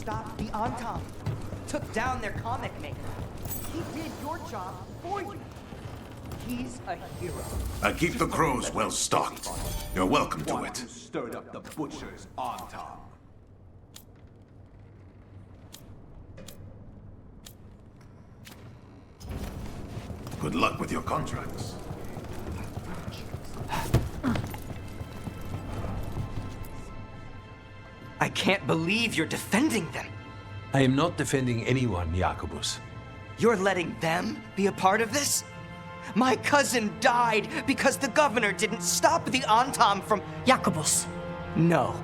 stopped the Antam, took down their comic maker. He did your job for you. He's a hero. I keep the crows well stocked. You're welcome to it. Stirred up the butcher's Antam. Good luck with your contracts. I can't believe you're defending them. I am not defending anyone, Jacobus. You're letting them be a part of this? My cousin died because the governor didn't stop the Antam from... Jacobus. No,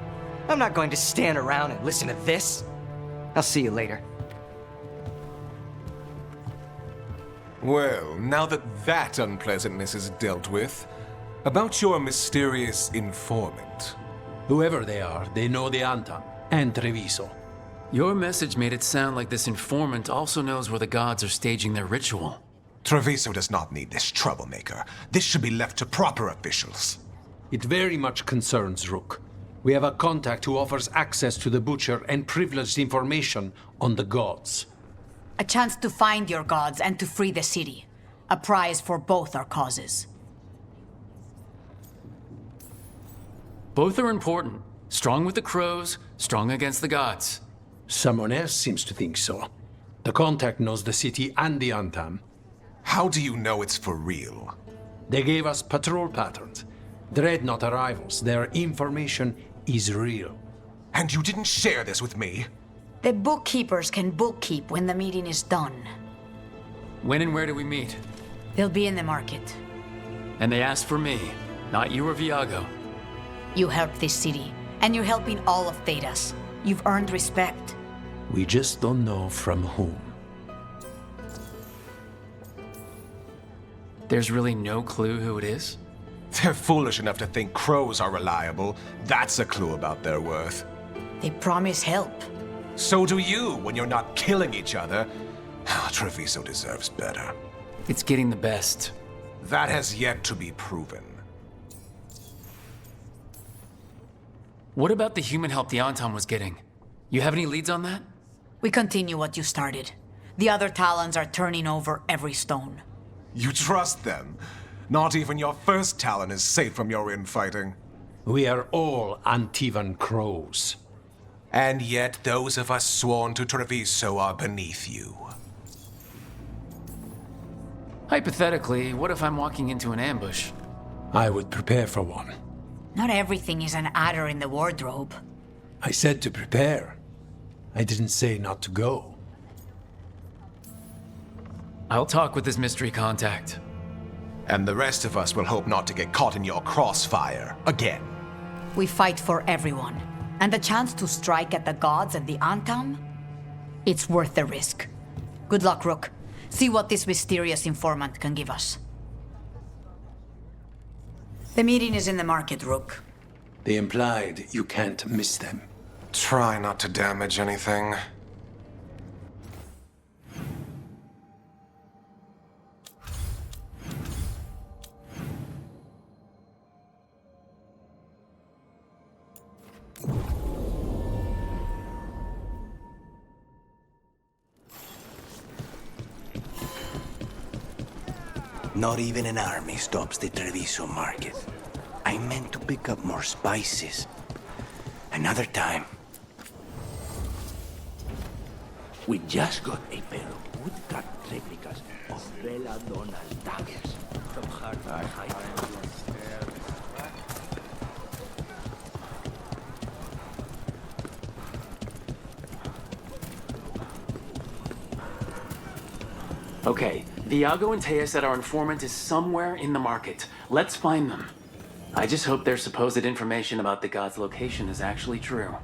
I'm not going to stand around and listen to this. I'll see you later. Well, now that unpleasantness is dealt with, about your mysterious informant. Whoever they are, they know the Antam and Treviso. Your message made it sound like this informant also knows where the gods are staging their ritual. Treviso does not need this troublemaker. This should be left to proper officials. It very much concerns Rook. We have a contact who offers access to the Butcher and privileged information on the gods. A chance to find your gods and to free the city. A prize for both our causes. Both are important. Strong with the crows, strong against the gods. Someone else seems to think so. The contact knows the city and the Antam. How do you know it's for real? They gave us patrol patterns. Dreadnought arrivals. Their information is real. And you didn't share this with me? The bookkeepers can bookkeep when the meeting is done. When and where do we meet? They'll be in the market. And they asked for me, not you or Viago. You helped this city, and you're helping all of Thedas. You've earned respect. We just don't know from whom. There's really no clue who it is? They're foolish enough to think crows are reliable. That's a clue about their worth. They promise help. So do you when you're not killing each other. Treviso deserves better. It's getting the best. That has yet to be proven. What about the human help the Antam was getting? You have any leads on that? We continue what you started. The other Talons are turning over every stone. You trust them? Not even your first Talon is safe from your infighting. We are all Antivan crows. And yet those of us sworn to Treviso are beneath you. Hypothetically, what if I'm walking into an ambush? I would prepare for one. Not everything is an adder in the wardrobe. I said to prepare. I didn't say not to go. I'll talk with this mystery contact. And the rest of us will hope not to get caught in your crossfire again. We fight for everyone. And the chance to strike at the gods and the Antam? It's worth the risk. Good luck, Rook. See what this mysterious informant can give us. The meeting is in the market, Rook. They implied you can't miss them. Try not to damage anything. Not even an army stops the Treviso market. I meant to pick up more spices. Another time. We just got a pair of woodcut replicas of Belladonna daggers from Harvard High. Okay, Viago and Taya said our informant is somewhere in the market. Let's find them. I just hope their supposed information about the god's location is actually true.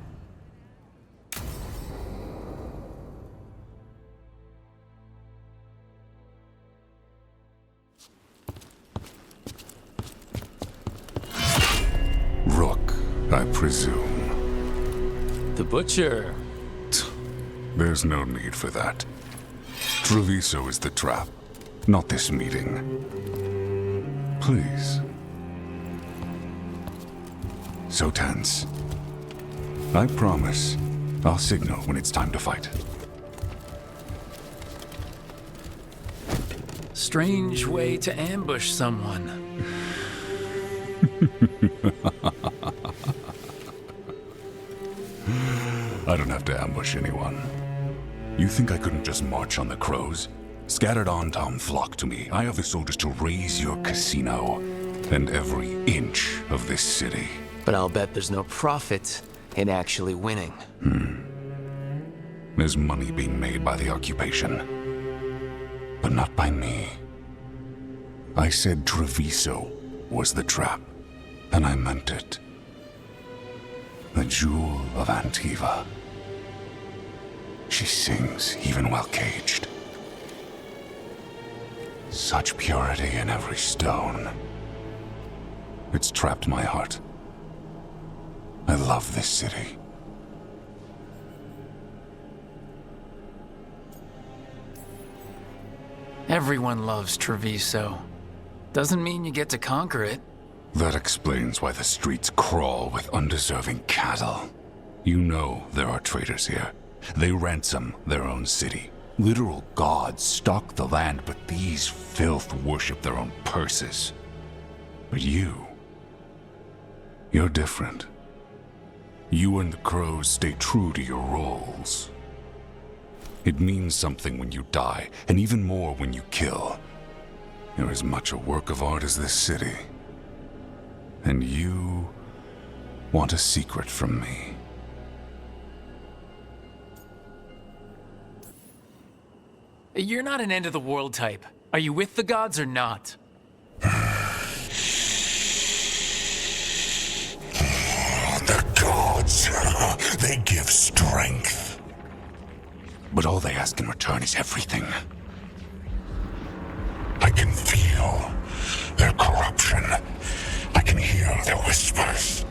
Rook, I presume. The Butcher. There's no need for that. Treviso is the trap, not this meeting. Please. So tense. I promise, I'll signal when it's time to fight. Strange way to ambush someone. I don't have to ambush anyone. You think I couldn't just march on the crows? Scattered Antom flock to me. I have the soldiers to raise your casino and every inch of this city. But I'll bet there's no profit in actually winning. There's money being made by the occupation, but not by me. I said Treviso was the trap, and I meant it. The jewel of Antiva. She sings even while caged. Such purity in every stone. It's trapped my heart. I love this city. Everyone loves Treviso. Doesn't mean you get to conquer it. That explains why the streets crawl with undeserving cattle. You know there are traitors here. They ransom their own city. Literal gods stalk the land, but these filth worship their own purses. But you're different. You and the crows stay true to your roles. It means something when you die, and even more when you kill. You're as much a work of art as this city. And you want a secret from me. You're not an end-of-the-world type. Are you with the gods or not? The gods, they give strength. But all they ask in return is everything. I can feel their corruption. I can hear their whispers.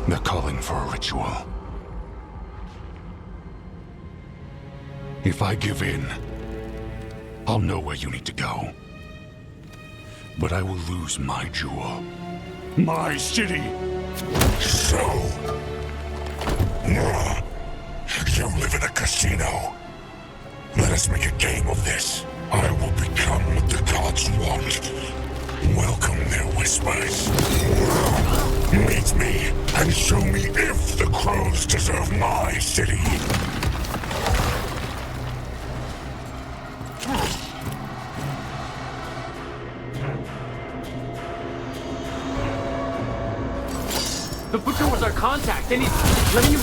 They're calling for a ritual. If I give in, I'll know where you need to go. But I will lose my jewel. My city! So... you live in a casino. Let us make a game of this. I will become what the gods want. Welcome their whispers. Meet me and show me if the crows deserve my city. The Butcher was our contact, and he's letting you...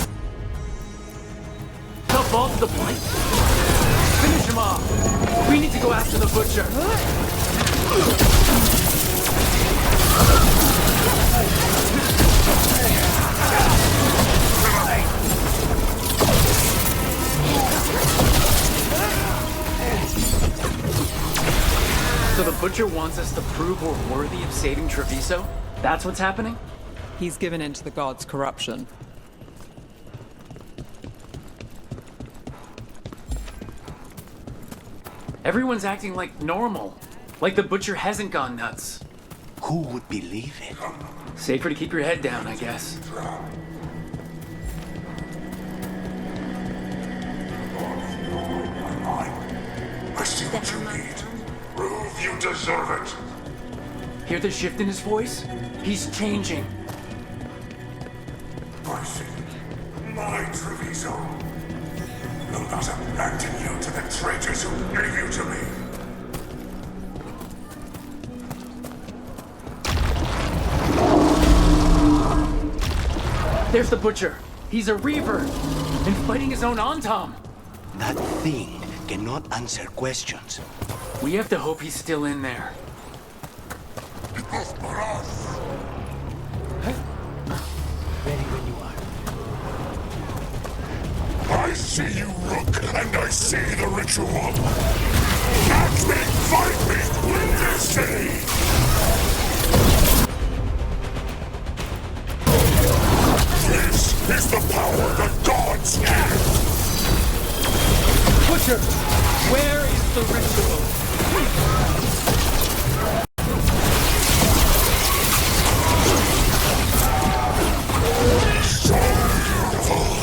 Tell Ball to the point? Finish him off! We need to go after the Butcher! So the Butcher wants us to prove we're worthy of saving Treviso? That's what's happening? He's given in to the gods' corruption. Everyone's acting like normal. Like the Butcher hasn't gone nuts. Who would believe it? Safer to keep your head down, I guess. I see what you need. Prove you deserve it. Hear the shift in his voice? He's changing. I see. My Treviso. Will not abandon you to the traitors who gave you to me. There's the Butcher. He's a Reaver. And fighting his own Antom. That thing cannot answer questions. We have to hope he's still in there. Ready when you are. I see you, Rook, and I see the ritual. Catch me, fight me, win this city! This is the power the gods give! Butcher! Where is the ritual? So beautiful!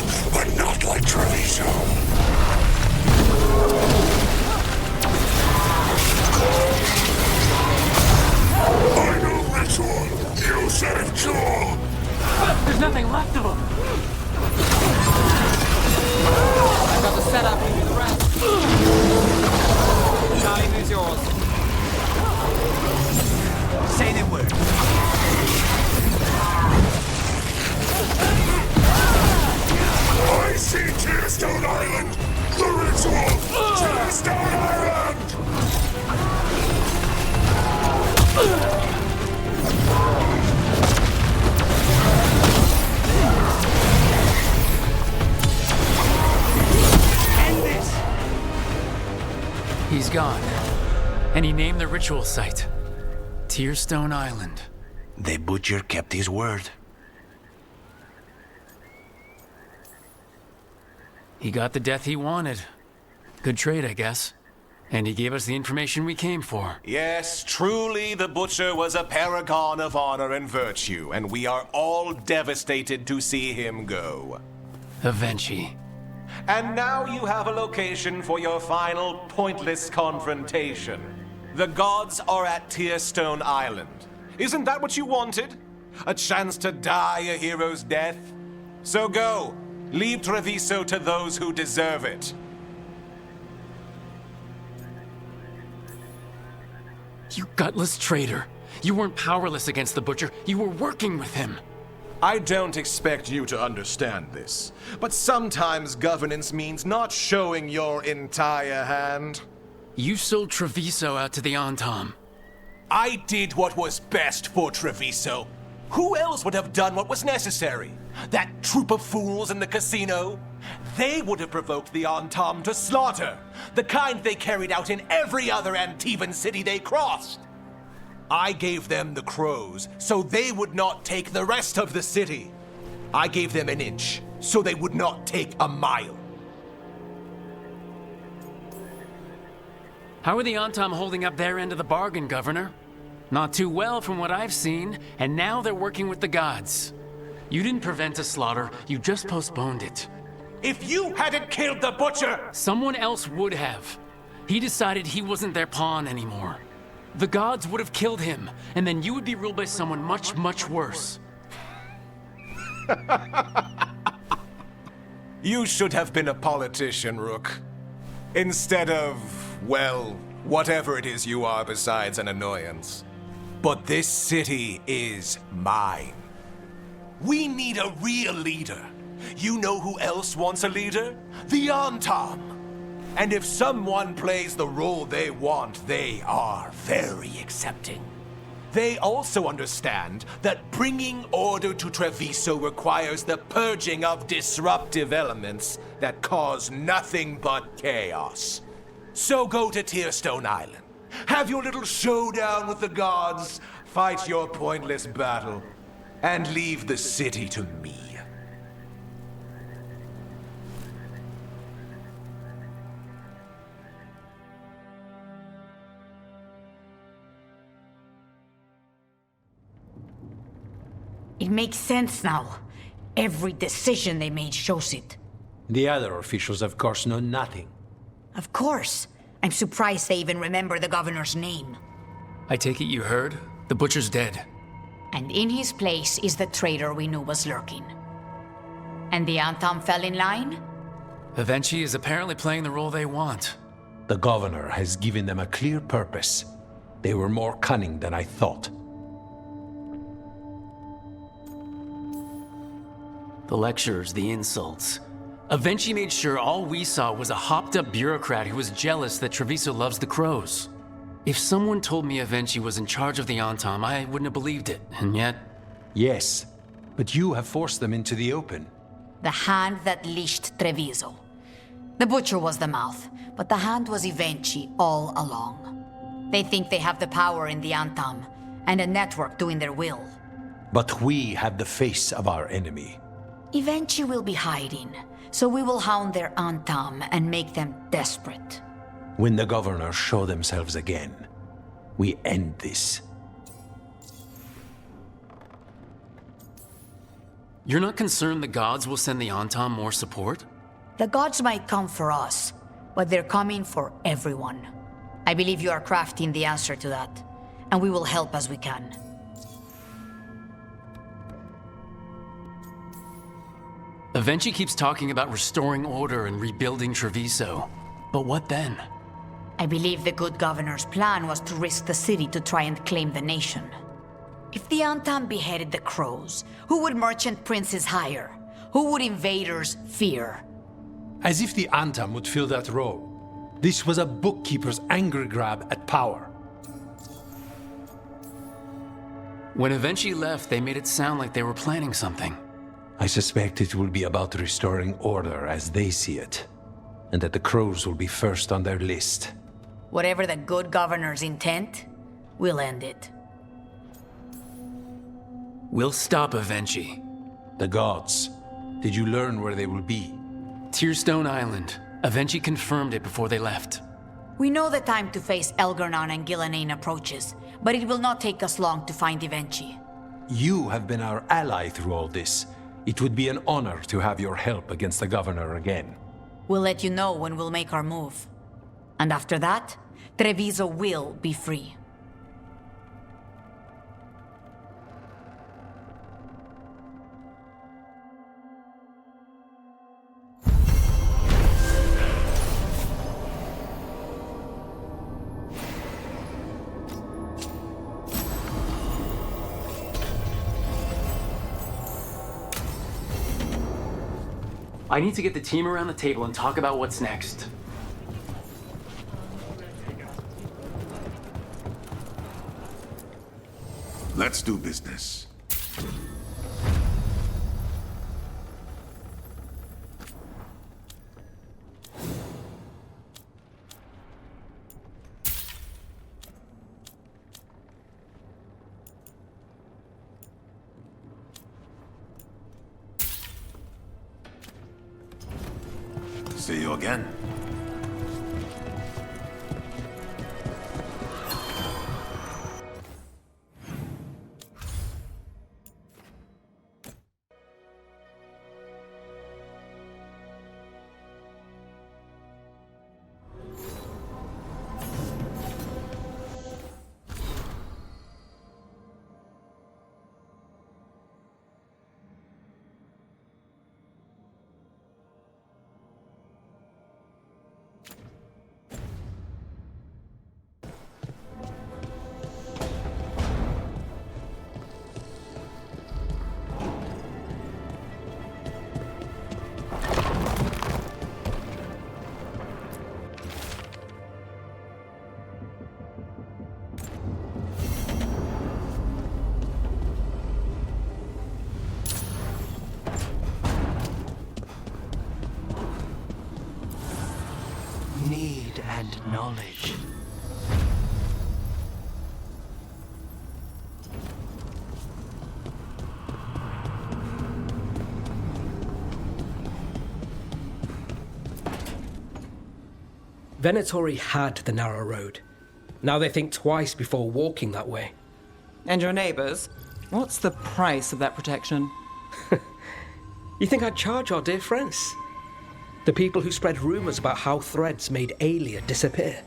gone. And he named the ritual site Tearstone Island. The butcher kept his word. He got the death he wanted. Good trade, I guess. And he gave us the information we came for. Yes, truly the Butcher was a paragon of honor and virtue, and we are all devastated to see him go. Eventually. And now you have a location for your final pointless confrontation. The gods are at Tearstone Island. Isn't that what you wanted? A chance to die a hero's death? So go. Leave Treviso to those who deserve it. You gutless traitor. You weren't powerless against the Butcher. You were working with him. I don't expect you to understand this, but sometimes governance means not showing your entire hand. You sold Treviso out to the Antam. I did what was best for Treviso. Who else would have done what was necessary? That troop of fools in the casino? They would have provoked the Antam to slaughter, the kind they carried out in every other Antivan city they crossed. I gave them the crows, so they would not take the rest of the city. I gave them an inch, so they would not take a mile. How are the Antam holding up their end of the bargain, Governor? Not too well from what I've seen, and now they're working with the gods. You didn't prevent a slaughter, you just postponed it. If you hadn't killed the Butcher! Someone else would have. He decided he wasn't their pawn anymore. The gods would have killed him, and then you would be ruled by someone much, much worse. You should have been a politician, Rook. Instead of, well, whatever it is you are besides an annoyance. But this city is mine. We need a real leader. You know who else wants a leader? The Antam. And if someone plays the role they want, they are very accepting. They also understand that bringing order to Treviso requires the purging of disruptive elements that cause nothing but chaos. So go to Tearstone Island. Have your little showdown with the gods, fight your pointless battle, and leave the city to me. It makes sense now. Every decision they made shows it. The other officials, of course, know nothing. Of course. I'm surprised they even remember the governor's name. I take it you heard? The Butcher's dead. And in his place is the traitor we knew was lurking. And the Antam fell in line? Eventually is apparently playing the role they want. The governor has given them a clear purpose. They were more cunning than I thought. The lectures, the insults. Eventually made sure all we saw was a hopped-up bureaucrat who was jealous that Treviso loves the crows. If someone told me Eventually was in charge of the Antam, I wouldn't have believed it, and yet... Yes, but you have forced them into the open. The hand that leashed Treviso. The Butcher was the mouth, but the hand was Eventually all along. They think they have the power in the Antam, and a network doing their will. But we have the face of our enemy. Eventually will be hiding, so we will hound their Antam and make them desperate. When the governors show themselves again, we end this. You're not concerned the gods will send the Antam more support? The gods might come for us, but they're coming for everyone. I believe you are crafting the answer to that, and we will help as we can. Eventually keeps talking about restoring order and rebuilding Treviso. But what then? I believe the good governor's plan was to risk the city to try and claim the nation. If the Antam beheaded the crows, who would merchant princes hire? Who would invaders fear? As if the Antam would fill that role. This was a bookkeeper's angry grab at power. When Eventually left, they made it sound like they were planning something. I suspect it will be about restoring order as they see it, and that the crows will be first on their list. Whatever the good governor's intent, we'll end it. We'll stop Avenchi. The gods. Did you learn where they will be? Tearstone Island. Avenchi confirmed it before they left. We know the time to face Elgar'nan and Gillenane approaches, but it will not take us long to find Avenchi. You have been our ally through all this. It would be an honor to have your help against the governor again. We'll let you know when we'll make our move. And after that, Treviso will be free. I need to get the team around the table and talk about what's next. Let's do business. See you again. Need and knowledge. Venatori had the narrow road. Now they think twice before walking that way. And your neighbors? What's the price of that protection? You think I'd charge our dear friends? The people who spread rumors about how Threads made Aelia disappear.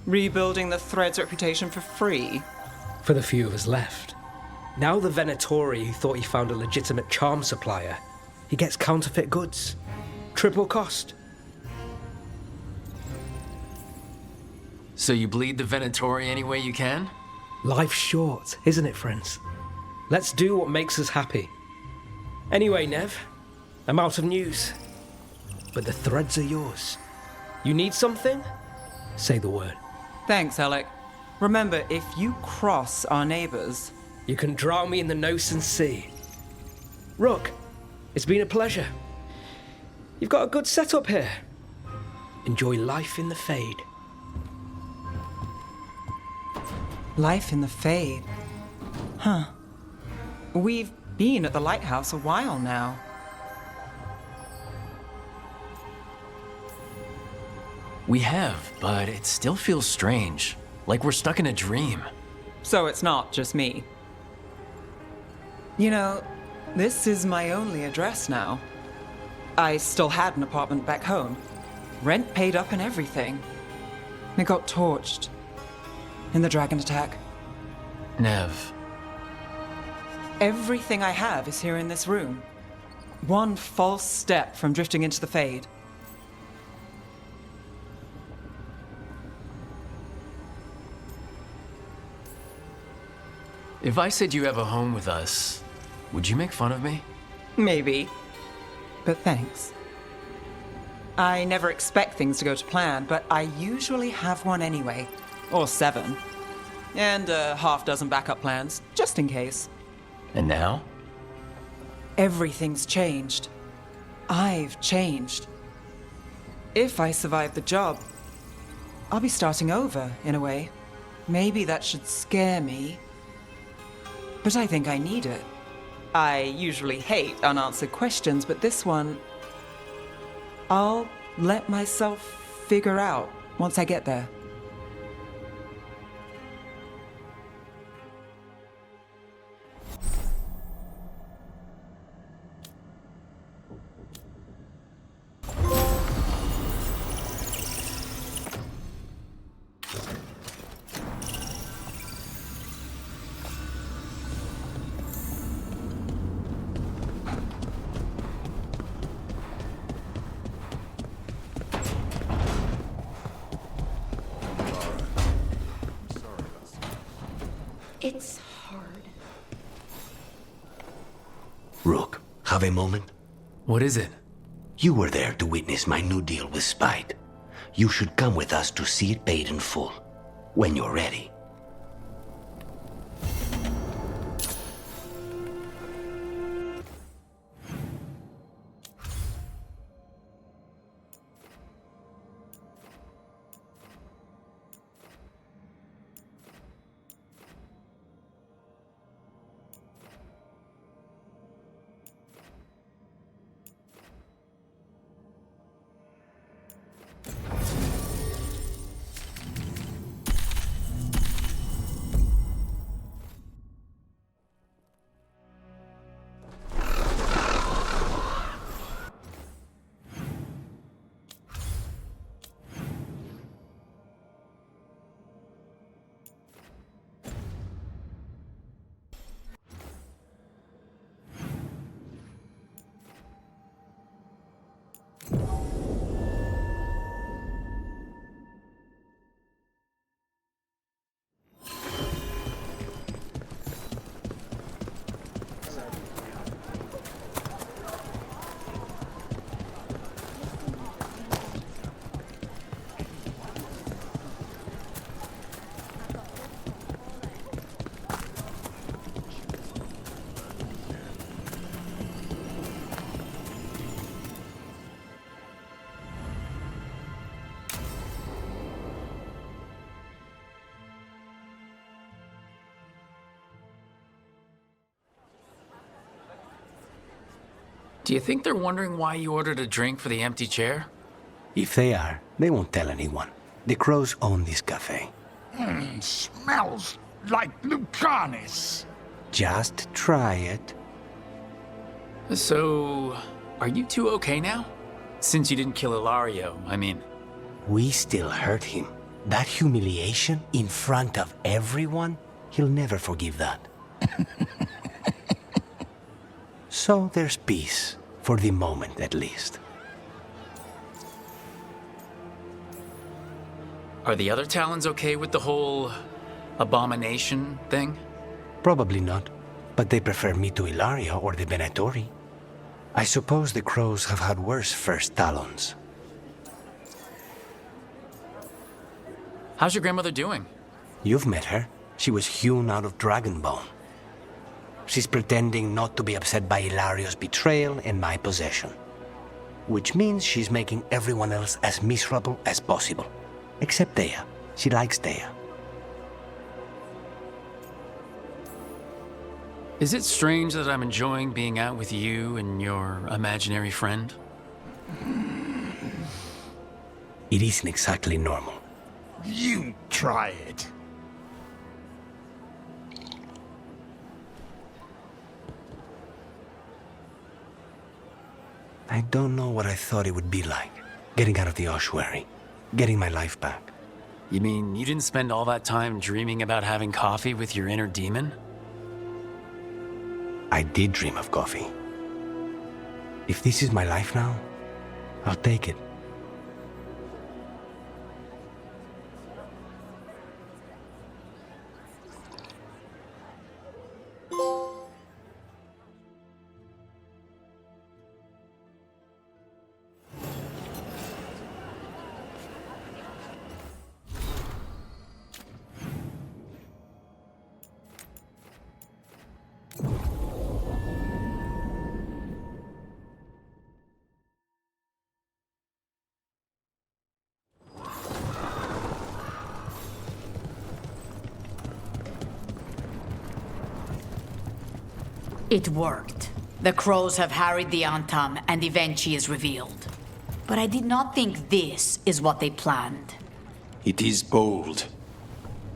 Rebuilding the Thread's reputation for free? For the few of us left. Now the Venatori who thought he found a legitimate charm supplier, he gets counterfeit goods. Triple cost. So you bleed the Venatori any way you can? Life's short, isn't it, friends? Let's do what makes us happy. Anyway, Nev, I'm out of news. But the Threads are yours. You need something? Say the word. Thanks, Alec. Remember, if you cross our neighbors... You can drown me in the Nosen Sea. Rook, it's been a pleasure. You've got a good setup here. Enjoy life in the Fade. Life in the Fade? Huh. We've been at the lighthouse a while now. We have, but it still feels strange. Like we're stuck in a dream. So it's not just me. You know, this is my only address now. I still had an apartment back home. Rent paid up and everything. It got torched. In the dragon attack. Nev. Everything I have is here in this room. One false step from drifting into the Fade. If I said you have a home with us, would you make fun of me? Maybe. But thanks. I never expect things to go to plan, but I usually have one anyway. Or 7. And a half-dozen backup plans, just in case. And now? Everything's changed. I've changed. If I survive the job, I'll be starting over, in a way. Maybe that should scare me. But I think I need it. I usually hate unanswered questions, but this one, I'll let myself figure out once I get there. It's hard. Rook, have a moment? What is it? You were there to witness my new deal with Spite. You should come with us to see it paid in full, when you're ready. Do you think they're wondering why you ordered a drink for the empty chair? If they are, they won't tell anyone. The crows own this cafe. Smells like Lucanis. Just try it. So, are you two okay now? Since you didn't kill Ilario, I mean. We still hurt him. That humiliation in front of everyone, he'll never forgive that. So there's peace, for the moment at least. Are the other Talons okay with the whole abomination thing? Probably not, but they prefer me to Ilaria or the Venatori. I suppose the crows have had worse first Talons. How's your grandmother doing? You've met her. She was hewn out of Dragonbone. She's pretending not to be upset by Ilario's betrayal and my possession. Which means she's making everyone else as miserable as possible. Except Thea. She likes Thea. Is it strange that I'm enjoying being out with you and your imaginary friend? It isn't exactly normal. You try it. I don't know what I thought it would be like, getting out of the ossuary, getting my life back. You mean you didn't spend all that time dreaming about having coffee with your inner demon? I did dream of coffee. If this is my life now, I'll take it. It worked. The crows have harried the Antam, and Evenchi is revealed. But I did not think this is what they planned. It is bold,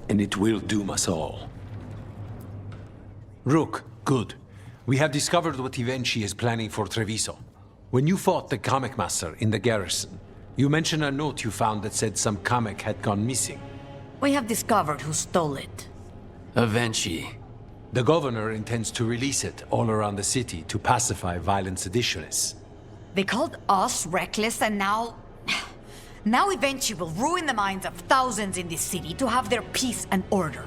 and it will doom us all. Rook, good. We have discovered what Evenchi is planning for Treviso. When you fought the Kamek Master in the garrison, you mentioned a note you found that said some Kamek had gone missing. We have discovered who stole it. Evenchi. The governor intends to release it all around the city to pacify violent seditionists. They called us reckless, and now... Now Evenchi will ruin the minds of thousands in this city to have their peace and order.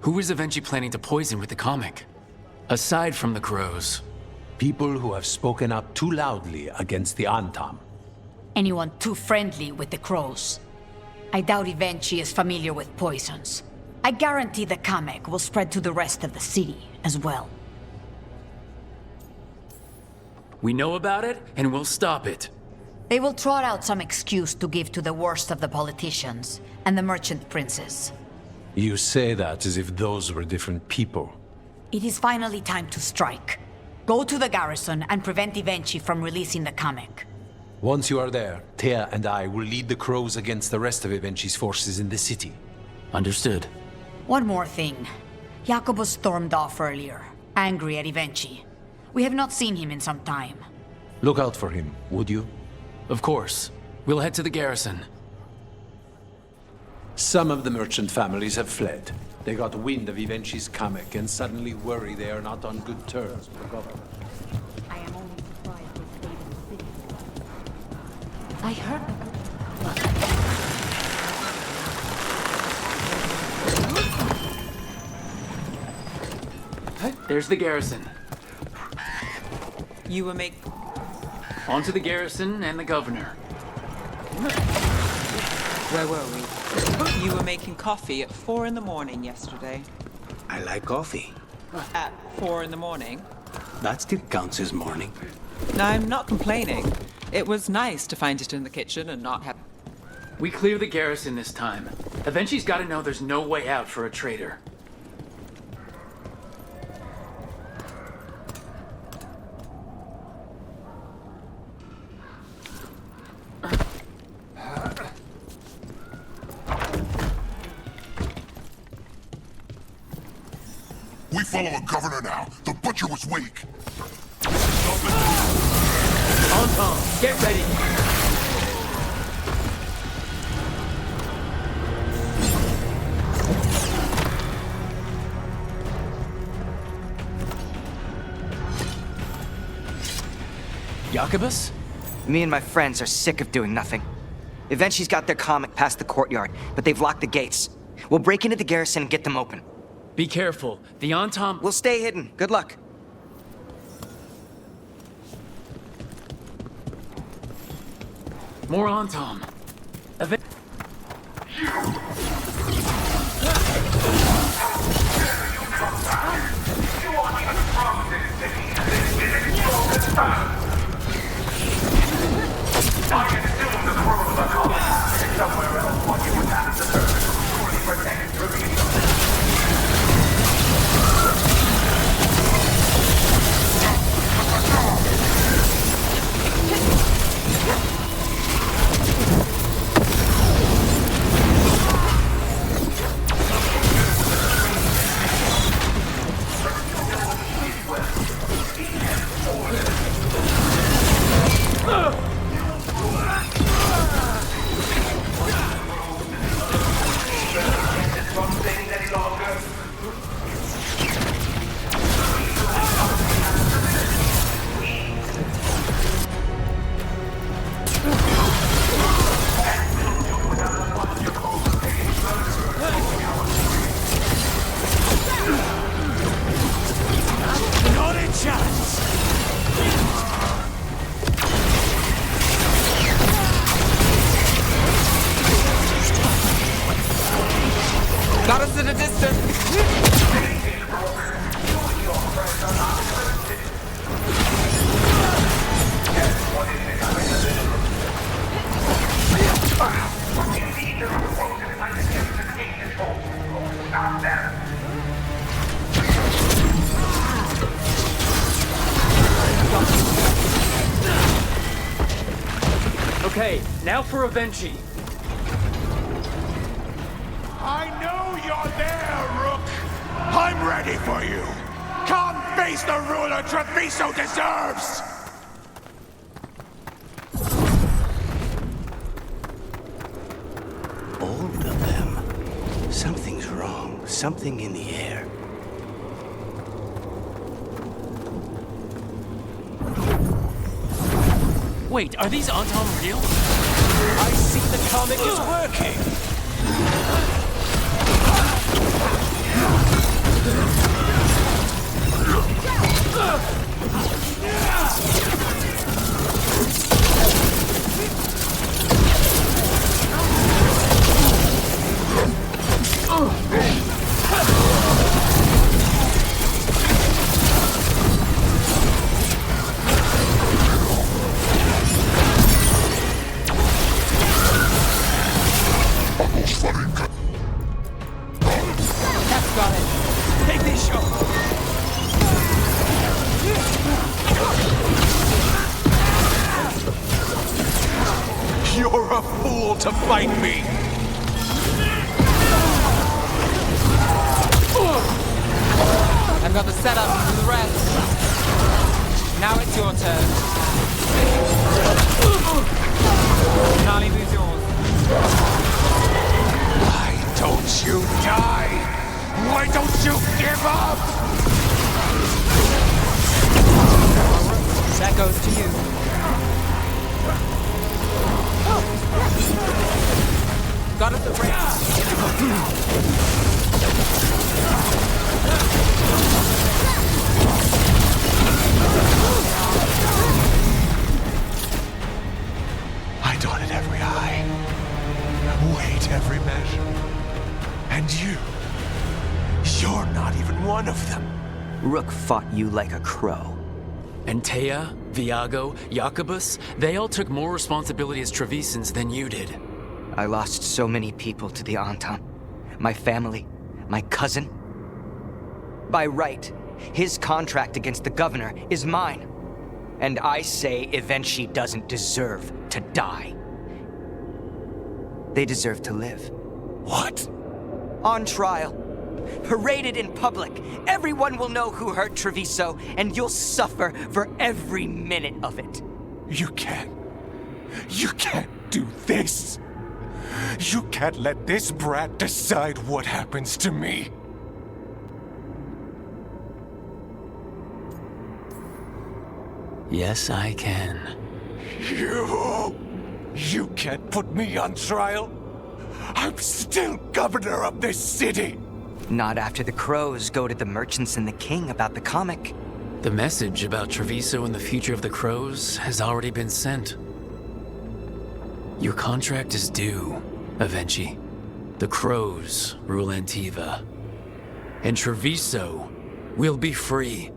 Who is Evenchi planning to poison with the comic? Aside from the crows. People who have spoken up too loudly against the Antam. Anyone too friendly with the crows. I doubt Evenchi is familiar with poisons. I guarantee the Kamek will spread to the rest of the city as well. We know about it, and we'll stop it. They will trot out some excuse to give to the worst of the politicians and the merchant princes. You say that as if those were different people. It is finally time to strike. Go to the garrison and prevent Evenchi from releasing the Kamek. Once you are there, Thea and I will lead the crows against the rest of Evenchi's forces in the city. Understood. One more thing. Jacobus stormed off earlier, angry at Evenchi. We have not seen him in some time. Look out for him, would you? Of course. We'll head to the garrison. Some of the merchant families have fled. They got wind of Evenchi's Kamek and suddenly worry they are not on good terms with the government. I am only surprised they stayed in the city. I heard... There's the garrison. You were make... On to the garrison and the governor. Where were we? You were making coffee at 4 in the morning yesterday. I like coffee. At 4 in the morning? That still counts as morning. I'm not complaining. It was nice to find it in the kitchen and not have... We clear the garrison this time. Evenchi's gotta know there's no way out for a traitor. We follow a governor now. The butcher was weak. On Tom, get ready. Jacobus? Me and my friends are sick of doing nothing. Evenchi's got their comic past the courtyard, but they've locked the gates. We'll break into the garrison and get them open. Be careful. The Antam... We'll stay hidden. Good luck. More Antam. Got us at a distance! way. Now for Avenchi. I know you're there, Rook! I'm ready for you! Come face the ruler Treviso deserves! All of them. Something's wrong. Something in the air. Wait, are these Anton real? I see the comic is working! That's got it. Take this shot. You're a fool to fight me! I've got the setup to do the rest. Now it's your turn. Charlie, who's yours? Why don't you die? Why don't you give up? That goes to you. Got it the I dotted every I, weighed every measure. And you're not even one of them. Rook fought you like a crow. And Thea, Viago, Jacobus, they all took more responsibility as Trevisans than you did. I lost so many people to the Anton. My family, my cousin. By right, his contract against the governor is mine. And I say Avenchi doesn't deserve to die. They deserve to live. What? On trial. Paraded in public. Everyone will know who hurt Treviso, and you'll suffer for every minute of it. You can't do this. You can't let this brat decide what happens to me. Yes, I can. You can't put me on trial. I'm still governor of this city. Not after the crows go to the merchants and the king about the comic. The message about Treviso and the future of the crows has already been sent. Your contract is due, Avenchi. The crows rule Antiva. And Treviso will be free.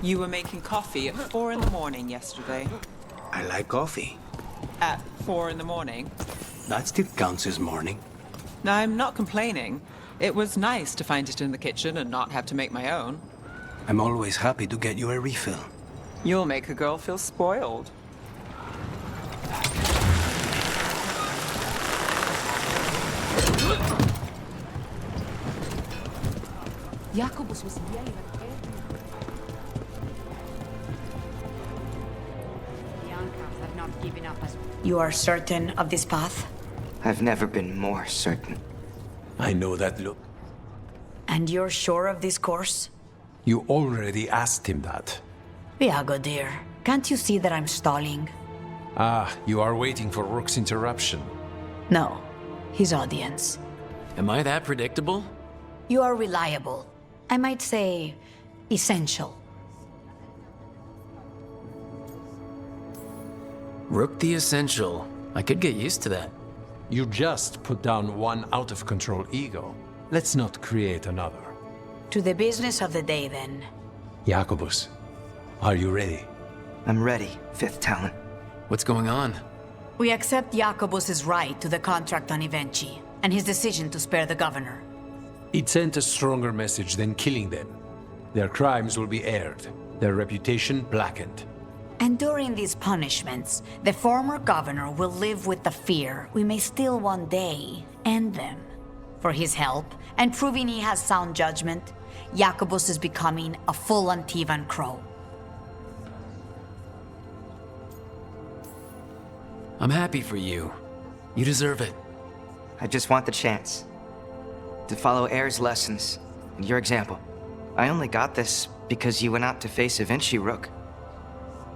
You were making coffee at 4 in the morning yesterday. I like coffee. At 4 in the morning? That still counts as morning. I'm not complaining. It was nice to find it in the kitchen and not have to make my own. I'm always happy to get you a refill. You'll make a girl feel spoiled. Jacobus was yelling at You are certain of this path? I've never been more certain. I know that look. And you're sure of this course? You already asked him that. Viago, dear, can't you see that I'm stalling? Ah, you are waiting for Rook's interruption. No, his audience. Am I that predictable? You are reliable. I might say, essential. Rook the Essential. I could get used to that. You just put down one out-of-control ego. Let's not create another. To the business of the day, then. Jacobus, are you ready? I'm ready, Fifth Talon. What's going on? We accept Jacobus's right to the contract on Evenchi, and his decision to spare the governor. It sent a stronger message than killing them. Their crimes will be aired, their reputation blackened. And during these punishments, the former governor will live with the fear we may still one day end them. For his help, and proving he has sound judgment, Jacobus is becoming a full Antivan Crow. I'm happy for you. You deserve it. I just want the chance to follow Air's lessons and your example. I only got this because you went out to face Evenchi, Rook.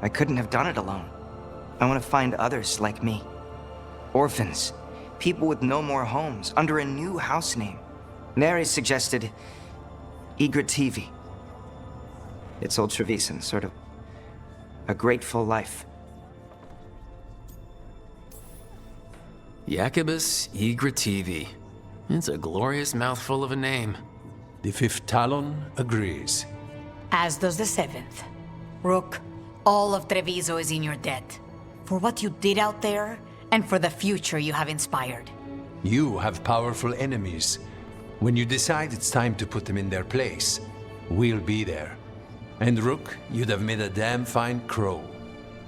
I couldn't have done it alone. I want to find others like me. Orphans, people with no more homes, under a new house name. Neri suggested Igrativi. It's old Trevisan, sort of a grateful life. Jacobus Igrativi. It's a glorious mouthful of a name. The Fifth Talon agrees. As does the Seventh. Rook, all of Treviso is in your debt. For what you did out there, and for the future you have inspired. You have powerful enemies. When you decide it's time to put them in their place, we'll be there. And Rook, you'd have made a damn fine crow.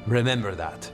Remember that.